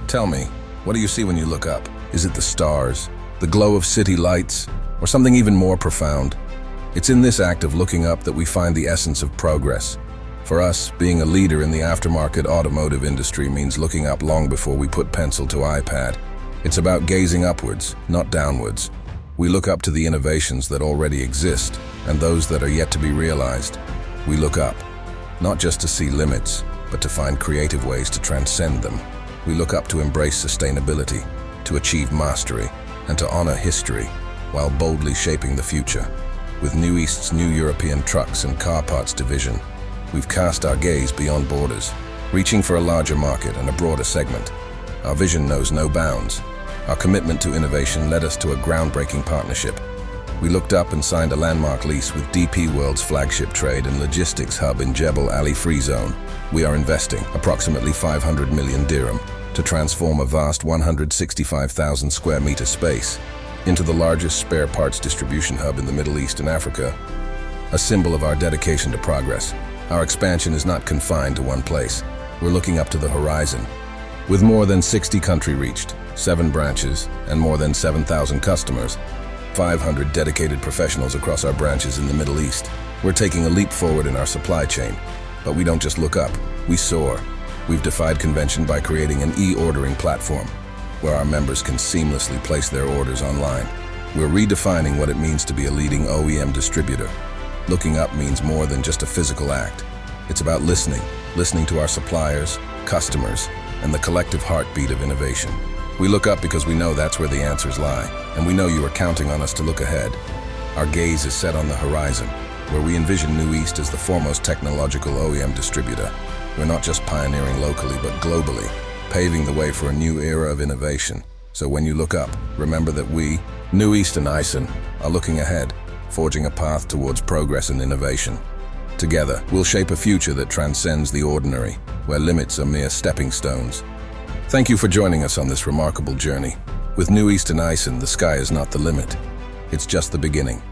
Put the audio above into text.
Tell me, what do you see when you look up? Is it the stars, the glow of city lights, or something even more profound? It's in this act of looking up that we find the essence of progress. For us, being a leader in the aftermarket automotive industry means looking up long before we put pencil to iPad. It's about gazing upwards, not downwards. We look up to the innovations that already exist and those that are yet to be realized. We look up, not just to see limits, but to find creative ways to transcend them. We look up to embrace sustainability, to achieve mastery, and to honor history, while boldly shaping the future. With Neweast's new European trucks and car parts division, we've cast our gaze beyond borders, reaching for a larger market and a broader segment. Our vision knows no bounds. Our commitment to innovation led us to a groundbreaking partnership. We looked up and signed a landmark lease with DP World's flagship trade and logistics hub in Jebel Ali Free Zone. We are investing approximately 500 million dirham to transform a vast 165,000 square meter space into the largest spare parts distribution hub in the Middle East and Africa. A symbol of our dedication to progress, our expansion is not confined to one place. We're looking up to the horizon. With more than 60 countries reached, 7 branches, and more than 7,000 customers, 500 dedicated professionals across our branches in the Middle East, we're taking a leap forward in our supply chain. But we don't just look up, we soar. We've defied convention by creating an e-ordering platform where our members can seamlessly place their orders online. We're redefining what it means to be a leading OEM distributor. Looking up means more than just a physical act. It's about listening to our suppliers, customers, and the collective heartbeat of innovation. We look up because we know that's where the answers lie, and we know you are counting on us to look ahead. Our gaze is set on the horizon, where we envision Neweast as the foremost technological OEM distributor. We're not just pioneering locally, but globally, paving the way for a new era of innovation. So when you look up, remember that we, Neweast and Ison, are looking ahead, forging a path towards progress and innovation. Together, we'll shape a future that transcends the ordinary, where limits are mere stepping stones. Thank you for joining us on this remarkable journey. With Neweast and Ison, the sky is not the limit. It's just the beginning.